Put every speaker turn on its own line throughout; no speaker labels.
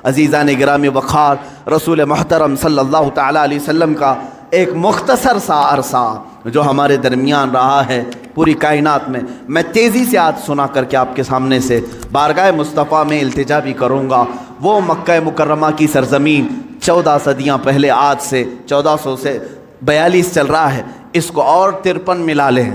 عزیزان گرامی وقار، رسول محترم صلی اللہ تعالیٰ علیہ وسلم کا ایک مختصر سا عرصہ جو ہمارے درمیان رہا ہے پوری کائنات میں تیزی سے آج سنا کر کے آپ کے سامنے سے بارگاہ مصطفیٰ میں التجا بھی کروں گا۔ وہ مکہ مکرمہ کی سرزمین 14 صدیاں پہلے، آج سے 1400 سے 42 چل رہا ہے، اس کو اور 53 ملا لیں،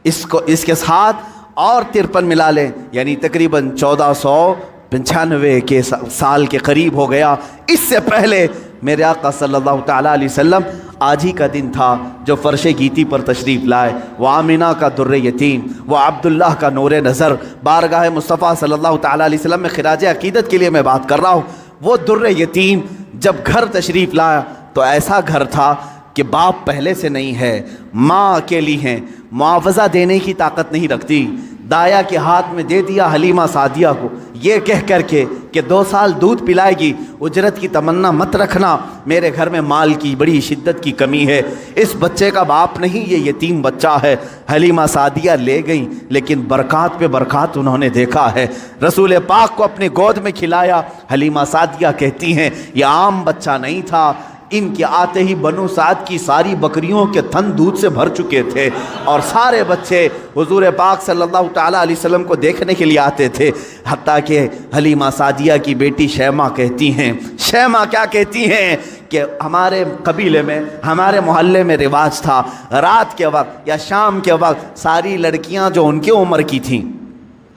اس کے ساتھ اور 53 ملا لیں، یعنی تقریباً 1495 کے سال کے قریب ہو گیا۔ اس سے پہلے میرے آقا صلی اللہ تعالیٰ علیہ وسلم آج ہی کا دن تھا جو فرش گیتی پر تشریف لائے۔ وہ آمینہ کا در یتیم، وہ عبداللہ کا نور نظر، بارگاہ مصطفیٰ صلی اللہ تعالیٰ علیہ وسلم میں خراج عقیدت کے لیے میں بات کر رہا ہوں۔ وہ در یتیم جب گھر تشریف لایا تو ایسا گھر تھا کہ باپ پہلے سے نہیں ہے، ماں اکیلی ہیں، معاوضہ دینے کی طاقت نہیں رکھتی، دایا کے ہاتھ میں دے دیا حلیمہ سعدیہ کو، یہ کہہ کر کے کہ 2 سال دودھ پلائے گی، اجرت کی تمنا مت رکھنا، میرے گھر میں مال کی بڑی شدت کی کمی ہے، اس بچے کا باپ نہیں، یہ یتیم بچہ ہے۔ حلیمہ سعدیہ لے گئیں، لیکن برکات پہ برکات انہوں نے دیکھا ہے۔ رسول پاک کو اپنے گود میں کھلایا۔ حلیمہ سعدیہ کہتی ہیں یہ عام بچہ نہیں تھا، ان کے آتے ہی بنو سعد کی ساری بکریوں کے تھن دودھ سے بھر چکے تھے، اور سارے بچے حضور پاک صلی اللہ تعالیٰ علیہ وسلم کو دیکھنے کے لیے آتے تھے، حتیٰ کہ حلیمہ سعدیہ کی بیٹی شیمہ کہتی ہیں، شیمہ کیا کہتی ہیں کہ ہمارے قبیلے میں، ہمارے محلے میں رواج تھا، رات کے وقت یا شام کے وقت ساری لڑکیاں جو ان کے عمر کی تھیں،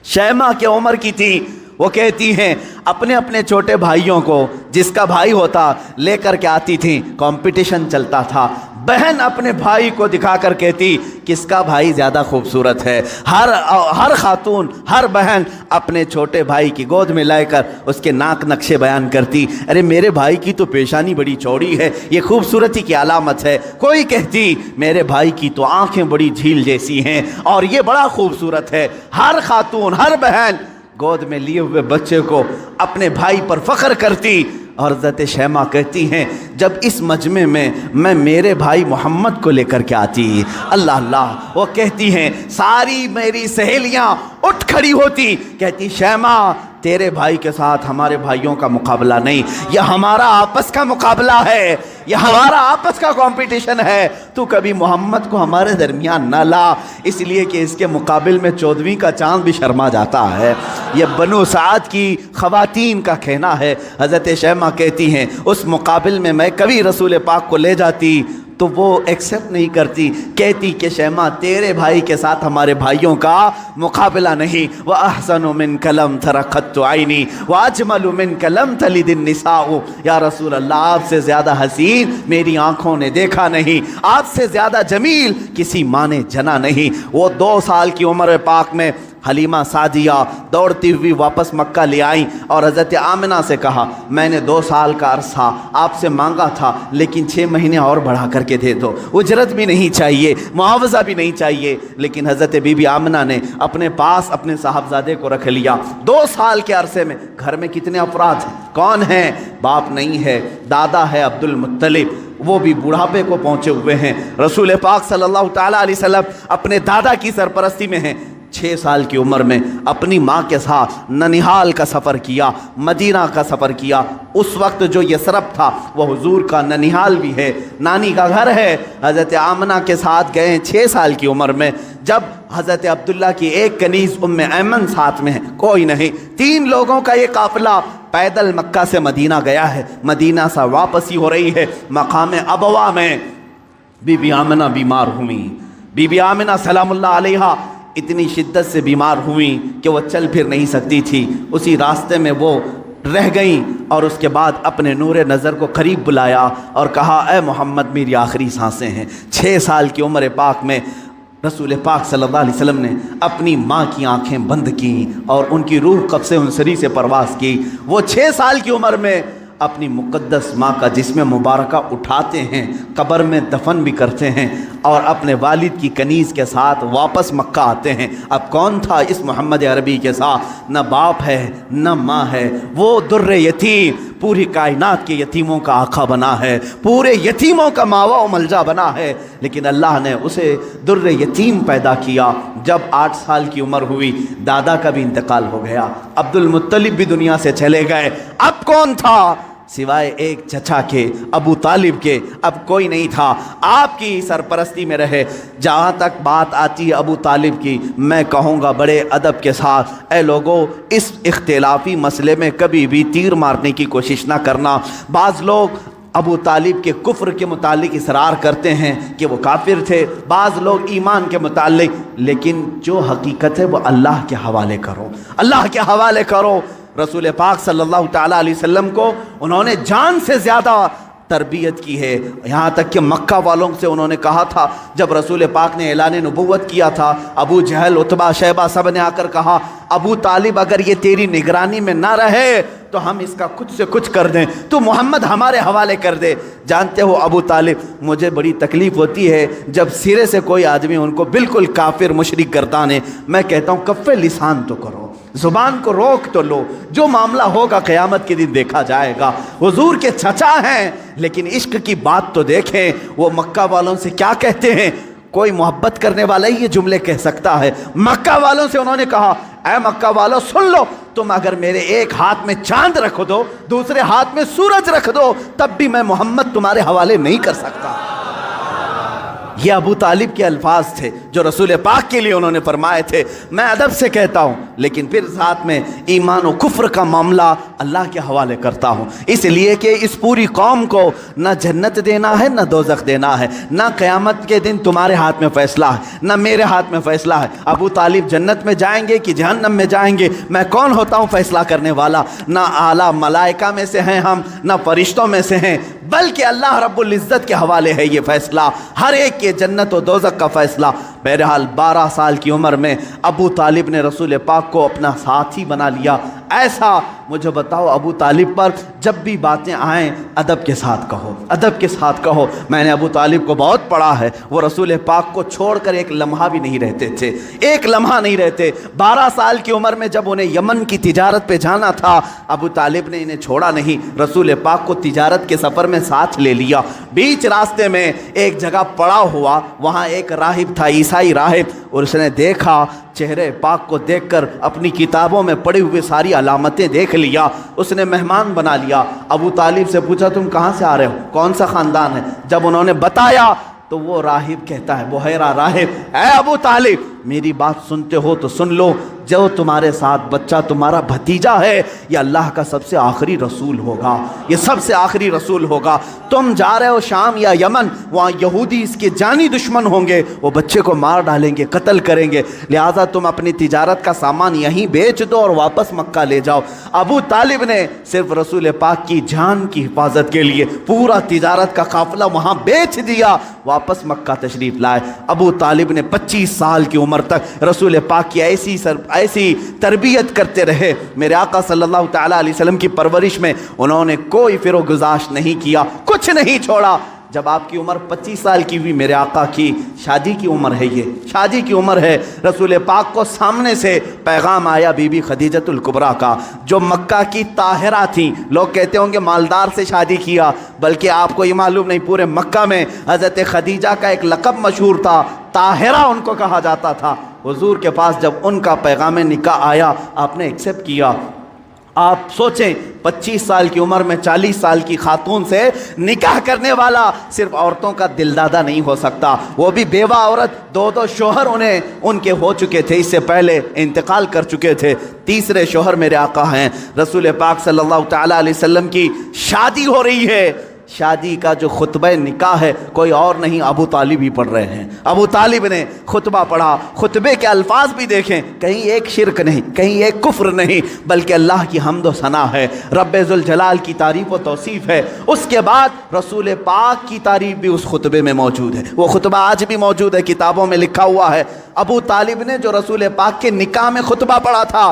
شیمہ کے عمر کی تھیں، وہ کہتی ہیں اپنے اپنے چھوٹے بھائیوں کو، جس کا بھائی ہوتا لے کر کے آتی تھیں، کمپٹیشن چلتا تھا، بہن اپنے بھائی کو دکھا کر کہتی کس کا بھائی زیادہ خوبصورت ہے، ہر خاتون، ہر بہن اپنے چھوٹے بھائی کی گود میں لے کر اس کے ناک نقشے بیان کرتی، ارے میرے بھائی کی تو پیشانی بڑی چوڑی ہے، یہ خوبصورتی کی علامت ہے، کوئی کہتی میرے بھائی کی تو آنکھیں بڑی جھیل جیسی ہیں اور یہ بڑا خوبصورت ہے۔ ہر خاتون، ہر بہن گود میں لیے ہوئے بچے کو اپنے بھائی پر فخر کرتی، اور حضرت شیمہ کہتی ہیں جب اس مجمع میں میں میرے بھائی محمد کو لے کر کے آتی، اللہ اللہ، وہ کہتی ہیں ساری میری سہیلیاں اٹھ کھڑی ہوتی، کہتی شیمہ تیرے بھائی کے ساتھ ہمارے بھائیوں کا مقابلہ نہیں، یہ ہمارا آپس کا مقابلہ ہے، یہ ہمارا آپس کا کمپٹیشن ہے، تو کبھی محمد کو ہمارے درمیان نہ لا، اس لیے کہ اس کے مقابل میں 14ویں کا چاند بھی شرما جاتا ہے۔ یہ بنو سعد کی خواتین کا کہنا ہے۔ حضرت شیمہ کہتی ہیں اس مقابل میں میں کبھی رسول پاک کو لے جاتی تو وہ ایکسیپٹ نہیں کرتی، کہتی کہ شیمہ تیرے بھائی کے ساتھ ہمارے بھائیوں کا مقابلہ نہیں، وَأَحْسَنُ مِنْكَ لَمْ تَرَ قَطُّ عَيْنِي وَأَجْمَلُ مِنْكَ لَمْ تَلِدِ النِّسَاءُ، یا رسول اللہ آپ سے زیادہ حسین میری آنکھوں نے دیکھا نہیں، آپ سے زیادہ جمیل کسی ماں نے جنا نہیں۔ وہ 2 سال کی عمر پاک میں حلیمہ سعدیہ دوڑتی ہوئی واپس مکہ لے آئیں اور حضرت آمنہ سے کہا میں نے 2 سال کا عرصہ آپ سے مانگا تھا، لیکن 6 مہینے اور بڑھا کر کے دے دو، اجرت بھی نہیں چاہیے، معاوضہ بھی نہیں چاہیے، لیکن حضرت بی بی آمنہ نے اپنے پاس اپنے صاحبزادے کو رکھ لیا۔ 2 سال کے عرصے میں گھر میں کتنے افراد ہیں، کون ہیں؟ باپ نہیں ہے، دادا ہے عبد المطلب، وہ بھی بڑھاپے کو پہنچے ہوئے ہیں، رسول پاک صلی اللہ تعالیٰ علیہ وسلم اپنے دادا کی سرپرستی میں ہیں۔ 6 سال کی عمر میں اپنی ماں کے ساتھ ننیحال کا سفر کیا، مدینہ کا سفر کیا۔ اس وقت جو یثرب تھا وہ حضور کا ننیحال بھی ہے، نانی کا گھر ہے۔ حضرت آمنہ کے ساتھ گئے 6 سال کی عمر میں، جب حضرت عبداللہ کی ایک کنیز ام ایمن ساتھ میں ہے، کوئی نہیں، 3 لوگوں کا یہ قافلہ پیدل مکہ سے مدینہ گیا ہے، مدینہ سے واپسی ہو رہی ہے۔ مقام ابوا میں بی بی آمنہ بیمار ہوئیں، بی بی آمنہ سلام اللہ علیہا اتنی شدت سے بیمار ہوئیں کہ وہ چل پھر نہیں سکتی تھی، اسی راستے میں وہ رہ گئیں، اور اس کے بعد اپنے نور نظر کو قریب بلایا اور کہا اے محمد میری آخری سانسیں ہیں۔ 6 سال کی عمر پاک میں رسول پاک صلی اللہ علیہ وسلم نے اپنی ماں کی آنکھیں بند کیں اور ان کی روح قبض عنصری سے پرواز کی۔ وہ 6 سال کی عمر میں اپنی مقدس ماں کا جسم مبارکہ اٹھاتے ہیں، قبر میں دفن بھی کرتے ہیں، اور اپنے والد کی کنیز کے ساتھ واپس مکہ آتے ہیں۔ اب کون تھا اس محمد عربی کے ساتھ؟ نہ باپ ہے نہ ماں ہے، وہ در یتیم، پوری کائنات کے یتیموں کا آقا بنا ہے، پورے یتیموں کا ماوا و ملجا بنا ہے، لیکن اللہ نے اسے در یتیم پیدا کیا، جب 8 سال کی عمر ہوئی دادا کا بھی انتقال ہو گیا، عبد المطلب بھی دنیا سے چلے گئے، اب کون تھا سوائے ایک چچا کے، ابو طالب کے؟ اب کوئی نہیں تھا، آپ کی سرپرستی میں رہے۔ جہاں تک بات آتی ہے ابو طالب کی، میں کہوں گا بڑے ادب کے ساتھ، اے لوگوں اس اختلافی مسئلے میں کبھی بھی تیر مارنے کی کوشش نہ کرنا۔ بعض لوگ ابو طالب کے کفر کے متعلق اصرار کرتے ہیں کہ وہ کافر تھے، بعض لوگ ایمان کے متعلق، لیکن جو حقیقت ہے وہ اللہ کے حوالے کرو، اللہ کے حوالے کرو۔ رسول پاک صلی اللہ تعالیٰ علیہ وسلم کو انہوں نے جان سے زیادہ تربیت کی ہے، یہاں تک کہ مکہ والوں سے انہوں نے کہا تھا، جب رسول پاک نے اعلان نبوت کیا تھا، ابو جہل، عتبہ، شیبہ سب نے آ کر کہا ابو طالب اگر یہ تیری نگرانی میں نہ رہے تو ہم اس کا کچھ سے کچھ کر دیں، تو محمد ہمارے حوالے کر دے۔ جانتے ہو ابو طالب، مجھے بڑی تکلیف ہوتی ہے جب سرے سے کوئی آدمی ان کو بالکل کافر مشرک گردانے، میں کہتا ہوں کف لسان تو کرو، زبان کو روک تو لو، جو معاملہ ہوگا قیامت کے دن دیکھا جائے گا۔ حضور کے چچا ہیں لیکن عشق کی بات تو دیکھیں، وہ مکہ والوں سے کیا کہتے ہیں؟ کوئی محبت کرنے والا ہی یہ جملے کہہ سکتا ہے۔ مکہ والوں سے انہوں نے کہا اے مکہ والوں سن لو، تم اگر میرے ایک ہاتھ میں چاند رکھ دو، دوسرے ہاتھ میں سورج رکھ دو، تب بھی میں محمد تمہارے حوالے نہیں کر سکتا۔ یہ ابو طالب کے الفاظ تھے جو رسول پاک کے لیے انہوں نے فرمائے تھے۔ میں ادب سے کہتا ہوں لیکن پھر ساتھ میں ایمان و کفر کا معاملہ اللہ کے حوالے کرتا ہوں، اس لیے کہ اس پوری قوم کو نہ جنت دینا ہے نہ دوزخ دینا ہے، نہ قیامت کے دن تمہارے ہاتھ میں فیصلہ ہے نہ میرے ہاتھ میں فیصلہ ہے۔ ابو طالب جنت میں جائیں گے کہ جہنم میں جائیں گے، میں کون ہوتا ہوں فیصلہ کرنے والا؟ نہ اعلیٰ ملائکہ میں سے ہیں ہم، نہ فرشتوں میں سے ہیں، بلکہ اللہ رب العزت کے حوالے ہے یہ فیصلہ، ہر ایک کے جنت و دوزخ کا فیصلہ۔ بہرحال 12 سال کی عمر میں ابو طالب نے رسول پاک کو اپنا ساتھی بنا لیا۔ ایسا مجھے بتاؤ ابو طالب پر جب بھی باتیں آئیں ادب کے ساتھ کہو، ادب کے ساتھ کہو۔ میں نے ابو طالب کو بہت پڑھا ہے، وہ رسول پاک کو چھوڑ کر ایک لمحہ بھی نہیں رہتے تھے، ایک لمحہ نہیں رہتے۔ 12 سال کی عمر میں جب انہیں یمن کی تجارت پہ جانا تھا، ابو طالب نے انہیں چھوڑا نہیں، رسول پاک کو تجارت کے سفر میں ساتھ لے لیا۔ بیچ راستے میں ایک جگہ پڑاؤ ہوا، وہاں ایک راہب تھا، عیسائی راہب، اور اس نے دیکھا، چہرے پاک کو دیکھ کر اپنی کتابوں میں پڑھی ہوئے ساری علامتیں دیکھ لیا، اس نے مہمان بنا لیا۔ ابو طالب سے پوچھا تم کہاں سے آ رہے ہو، کون سا خاندان ہے؟ جب انہوں نے بتایا تو وہ راہب کہتا ہے، بحیرہ راہب، اے ابو طالب میری بات سنتے ہو تو سن لو، جو تمہارے ساتھ بچہ تمہارا بھتیجا ہے یہ اللہ کا سب سے آخری رسول ہوگا، یہ سب سے آخری رسول ہوگا۔ تم جا رہے ہو شام یا یمن، وہاں یہودی اس کے جانی دشمن ہوں گے، وہ بچے کو مار ڈالیں گے، قتل کریں گے، لہٰذا تم اپنی تجارت کا سامان یہیں بیچ دو اور واپس مکہ لے جاؤ۔ ابو طالب نے صرف رسول پاک کی جان کی حفاظت کے لیے پورا تجارت کا قافلہ وہاں بیچ دیا، واپس مکہ تشریف لائے۔ ابو طالب نے 25 سال کی عمر تک رسول پاک کی ایسی تربیت کرتے رہے۔ میرے آقا صلی اللہ تعالیٰ علیہ وسلم کی پرورش میں انہوں نے کوئی فر و گزاش نہیں کیا، کچھ نہیں چھوڑا۔ جب آپ کی عمر 25 سال کی ہوئی، میرے آقا کی شادی کی عمر ہے، یہ شادی کی عمر ہے، رسول پاک کو سامنے سے پیغام آیا بی بی خدیجۃ الکبریٰ کا، جو مکہ کی طاہرہ تھیں۔ لوگ کہتے ہوں گے مالدار سے شادی کیا، بلکہ آپ کو یہ معلوم نہیں، پورے مکہ میں حضرت خدیجہ کا ایک لقب مشہور تھا، طاہرہ ان کو کہا جاتا تھا۔ حضور کے پاس جب ان کا پیغام نکاح آیا، آپ نے ایکسیپٹ کیا۔ آپ سوچیں 25 سال کی عمر میں 40 سال کی خاتون سے نکاح کرنے والا صرف عورتوں کا دلدادہ نہیں ہو سکتا، وہ بھی بیوہ عورت، 2 شوہر ان کے ہو چکے تھے، اس سے پہلے انتقال کر چکے تھے، تیسرے شوہر میرے آقا ہیں۔ رسول پاک صلی اللہ تعالیٰ علیہ وسلم کی شادی ہو رہی ہے، شادی کا جو خطبہ نکاح ہے کوئی اور نہیں، ابو طالب ہی پڑھ رہے ہیں۔ ابو طالب نے خطبہ پڑھا، خطبے کے الفاظ بھی دیکھیں، کہیں ایک شرک نہیں، کہیں ایک کفر نہیں، بلکہ اللہ کی حمد و ثنا ہے، رب ذوالجلال کی تعریف و توصیف ہے۔ اس کے بعد رسول پاک کی تعریف بھی اس خطبے میں موجود ہے، وہ خطبہ آج بھی موجود ہے، کتابوں میں لکھا ہوا ہے۔ ابو طالب نے جو رسول پاک کے نکاح میں خطبہ پڑھا تھا،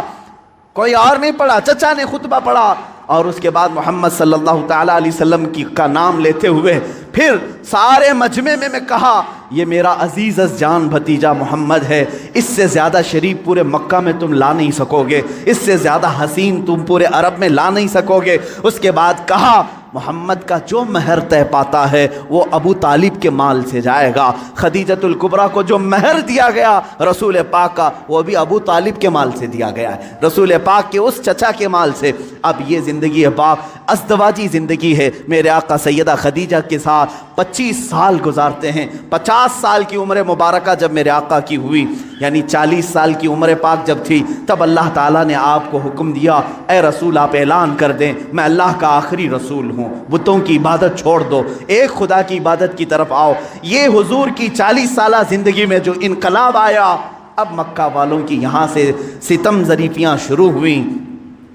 کوئی اور نہیں پڑھا، چچا نے خطبہ پڑھا، اور اس کے بعد محمد صلی اللہ تعالیٰ علیہ وسلم کا نام لیتے ہوئے پھر سارے مجمع میں کہا یہ میرا عزیز از جان بھتیجا محمد ہے، اس سے زیادہ شریف پورے مکہ میں تم لا نہیں سکو گے، اس سے زیادہ حسین تم پورے عرب میں لا نہیں سکو گے۔ اس کے بعد کہا محمد کا جو مہر طے پاتا ہے وہ ابو طالب کے مال سے جائے گا، خدیجۃ الکبریٰ کو جو مہر دیا گیا رسول پاک کا وہ بھی ابو طالب کے مال سے دیا گیا ہے، رسول پاک کے اس چچا کے مال سے۔ اب یہ زندگی ہے پاک ازدواجی زندگی ہے، میرے آقا سیدہ خدیجہ کے ساتھ 25 سال گزارتے ہیں۔ 50 سال کی عمر مبارکہ جب میرے آقا کی ہوئی، یعنی 40 سال کی عمر پاک جب تھی، تب اللہ تعالیٰ نے آپ کو حکم دیا، اے رسول آپ اعلان کر دیں میں اللہ کا آخری رسول ہوں، بتوں کی عبادت چھوڑ دو، ایک خدا کی عبادت کی طرف آؤ۔ یہ حضور کی 40 سالہ زندگی میں جو انقلاب آیا، اب مکہ والوں کی یہاں سے ستم ظریفیاں شروع ہوئیں۔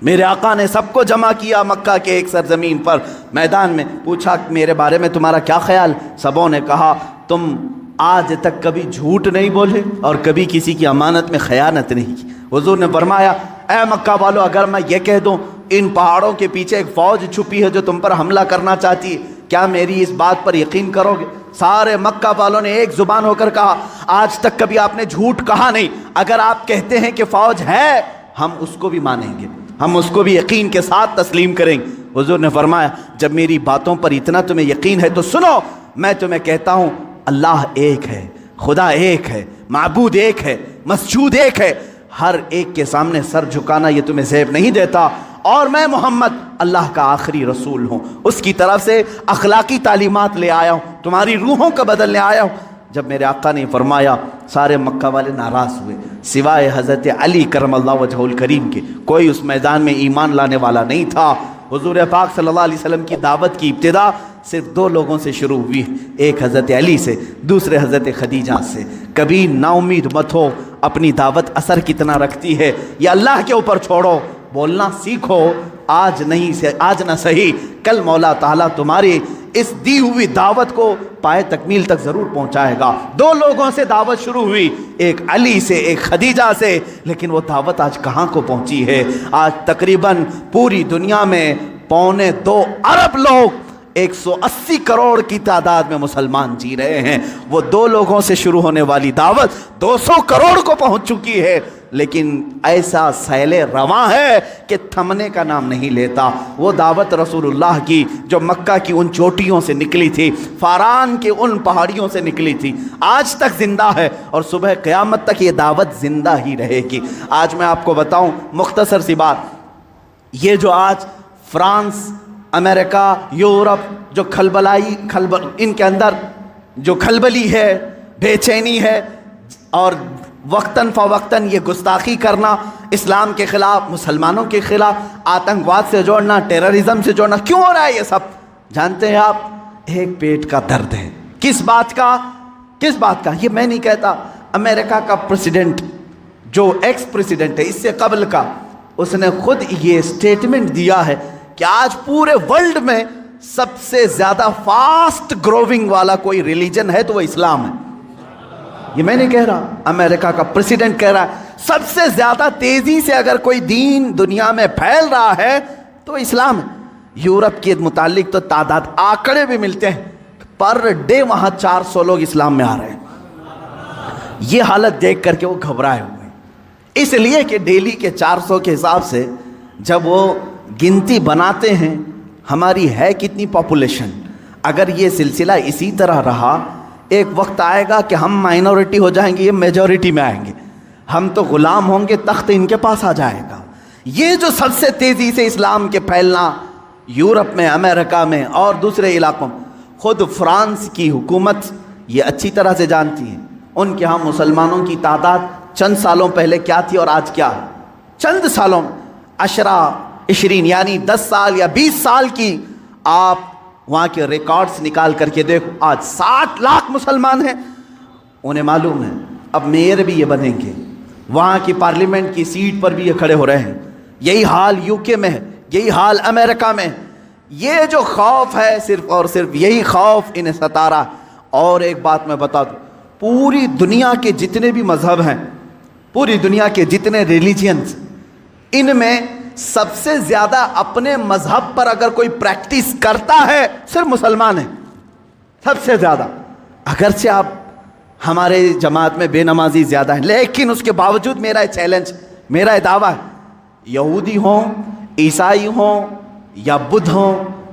میرے آقا نے سب کو جمع کیا مکہ کے ایک سرزمین پر میدان میں، پوچھا میرے بارے میں تمہارا کیا خیال؟ سبوں نے کہا تم آج تک کبھی جھوٹ نہیں بولے اور کبھی کسی کی امانت میں خیانت نہیں کی۔ حضور نے فرمایا اے مکہ والو، اگر میں یہ کہہ دوں ان پہاڑوں کے پیچھے ایک فوج چھپی ہے جو تم پر حملہ کرنا چاہتی ہے، کیا میری اس بات پر یقین کرو گے؟ سارے مکہ والوں نے ایک زبان ہو کر کہا آج تک کبھی آپ نے جھوٹ کہا نہیں، اگر آپ کہتے ہیں کہ فوج ہے ہم اس کو بھی مانیں گے، ہم اس کو بھی یقین کے ساتھ تسلیم کریں گے۔ حضور نے فرمایا جب میری باتوں پر اتنا تمہیں یقین ہے تو سنو، میں تمہیں کہتا ہوں اللہ ایک ہے، خدا ایک ہے، معبود ایک ہے، مسجود ایک ہے، ہر ایک کے سامنے سر جھکانا یہ تمہیں زیب نہیں دیتا، اور میں محمد اللہ کا آخری رسول ہوں، اس کی طرف سے اخلاقی تعلیمات لے آیا ہوں، تمہاری روحوں کا بدلنے آیا ہوں۔ جب میرے آقا نے فرمایا سارے مکہ والے ناراض ہوئے، سوائے حضرت علی کرم اللہ وجہہ الکریم کے، کوئی اس میدان میں ایمان لانے والا نہیں تھا۔ حضور پاک صلی اللہ علیہ وسلم کی دعوت کی ابتدا صرف 2 لوگوں سے شروع ہوئی، ایک حضرت علی سے، دوسرے حضرت خدیجہ سے۔ کبھی نا امید مت ہو، اپنی دعوت اثر کتنا رکھتی ہے یہ اللہ کے اوپر چھوڑو، بولنا سیکھو، آج نہ صحیح کل مولا تعالیٰ تمہاری اس دی ہوئی دعوت کو پائے تکمیل تک ضرور پہنچائے گا۔ 2 لوگوں سے دعوت شروع ہوئی، ایک علی سے ایک خدیجہ سے، لیکن وہ دعوت آج کہاں کو پہنچی ہے؟ آج تقریباً پوری دنیا میں 2.25 ارب لوگ 180 کروڑ کی تعداد میں مسلمان جی رہے ہیں۔ وہ 2 لوگوں سے شروع ہونے والی دعوت 200 کروڑ کو پہنچ چکی ہے، لیکن ایسا سیل رواں ہے کہ تھمنے کا نام نہیں لیتا۔ وہ دعوت رسول اللہ کی جو مکہ کی ان چوٹیوں سے نکلی تھی، فاران کے ان پہاڑیوں سے نکلی تھی، آج تک زندہ ہے اور صبح قیامت تک یہ دعوت زندہ ہی رہے گی۔ آج میں آپ کو بتاؤں مختصر سی بات، یہ جو آج فرانس، امریکہ، یورپ جو ان کے اندر جو کھلبلی ہے، بے چینی ہے، اور وقتاً فوقتاً یہ گستاخی کرنا، اسلام کے خلاف، مسلمانوں کے خلاف، آتنکواد سے جوڑنا، ٹیررزم سے جوڑنا، کیوں ہو رہا ہے یہ سب؟ جانتے ہیں آپ؟ ایک پیٹ کا درد ہے۔ کس بات کا؟ یہ میں نہیں کہتا، امریکہ کا پریزیڈنٹ جو ایکس پریزیڈنٹ ہے اس سے قبل کا، اس نے خود یہ سٹیٹمنٹ دیا ہے کہ آج پورے ورلڈ میں سب سے زیادہ فاسٹ گروونگ والا کوئی ریلیجن ہے تو وہ اسلام ہے۔ یہ میں نہیں کہہ رہا، امریکہ کا پریزیڈنٹ کہہ رہا ہے سب سے زیادہ تیزی سے اگر کوئی دین دنیا میں پھیل رہا ہے تو اسلام ہے۔ یورپ کے متعلق تو تعداد آنکڑے بھی ملتے ہیں، پر ڈے وہاں 400 لوگ اسلام میں آ رہے ہیں۔ یہ حالت دیکھ کر کے وہ گھبرائے ہوئے ہیں، اس لیے کہ ڈیلی کے 400 کے حساب سے جب وہ گنتی بناتے ہیں ہماری ہے کتنی پاپولیشن، اگر یہ سلسلہ اسی طرح رہا ایک وقت آئے گا کہ ہم مائنورٹی ہو جائیں گے، یہ میجورٹی میں آئیں گے، ہم تو غلام ہوں گے، تخت ان کے پاس آ جائے گا۔ یہ جو سب سے تیزی سے اسلام کے پھیلنا یورپ میں، امریکہ میں اور دوسرے علاقوں میں، خود فرانس کی حکومت یہ اچھی طرح سے جانتی ہے ان کے ہاں مسلمانوں کی تعداد چند سالوں پہلے کیا تھی اور آج کیا ہے۔ چند سالوں 20 یعنی 10 سال یا 20 سال کی آپ وہاں کے ریکارڈز نکال کر کے دیکھو، آج 60 لاکھ مسلمان ہیں۔ انہیں معلوم ہے اب میئر بھی یہ بنیں گے، وہاں کی پارلیمنٹ کی سیٹ پر بھی یہ کھڑے ہو رہے ہیں۔ یہی حال UK میں ہے، یہی حال امریکہ میں۔ یہ جو خوف ہے صرف اور صرف یہی خوف انہیں ستا رہا۔ اور ایک بات میں بتا دوں، پوری دنیا کے جتنے بھی مذہب ہیں، پوری دنیا کے جتنے ریلیجنز، ان میں سب سے زیادہ اپنے مذہب پر اگر کوئی پریکٹس کرتا ہے صرف مسلمان ہیں، سب سے زیادہ۔ اگرچہ آپ ہمارے جماعت میں بے نمازی زیادہ ہیں، لیکن اس کے باوجود میرا چیلنج، میرا دعویٰ ہے، یہودی ہوں، عیسائی ہوں یا بدھ ہوں،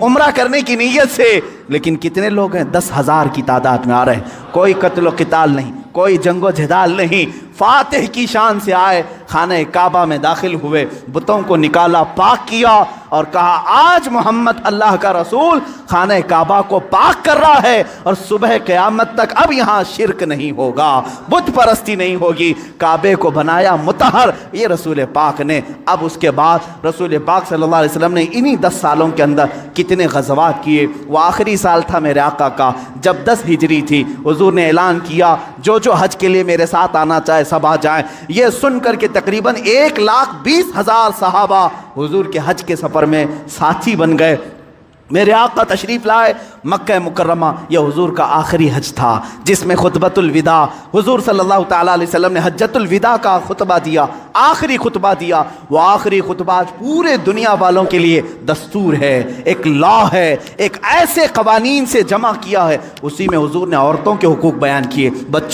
عمرہ کرنے کی نیت سے، لیکن کتنے لوگ ہیں؟ 10,000 کی تعداد میں آ رہے ہیں، کوئی قتل و قتال نہیں، کوئی جنگ و جدال نہیں، فاتح کی شان سے آئے، خانہ کعبہ میں داخل ہوئے، بتوں کو نکالا، پاک کیا اور کہا آج محمد اللہ کا رسول خانہ کعبہ کو پاک کر رہا ہے اور صبح قیامت تک اب یہاں شرک نہیں ہوگا، بت پرستی نہیں ہوگی، کعبے کو بنایا مطہر یہ رسول پاک نے۔ اب اس کے بعد رسول پاک صلی اللہ علیہ وسلم نے انہی 10 سالوں کے اندر کتنے غزوات کیے۔ وہ آخری سال تھا میرے آقا کا جب 10 ہجری تھی، حضور نے اعلان کیا جو حج کے لیے میرے ساتھ آنا چاہے سب آ جائیں۔ یہ سن کر کے تقریباً 1,20,000 صحابہ حضور کے حج کے سفر میں ساتھی بن گئے۔ میرے آقا تشریف لائے مکہ مکرمہ، یہ حضور کا آخری حج تھا جس میں خطبۃ الوداع حضور صلی اللہ تعالیٰ علیہ وسلم نے حجۃ الوداع کا خطبہ دیا، آخری خطبہ دیا۔ وہ آخری خطبہ آج پورے دنیا والوں کے لیے دستور ہے، ایک لا ہے، ایک ایسے قوانین سے جمع کیا ہے، اسی میں حضور نے عورتوں کے حقوق بیان کیے، بچوں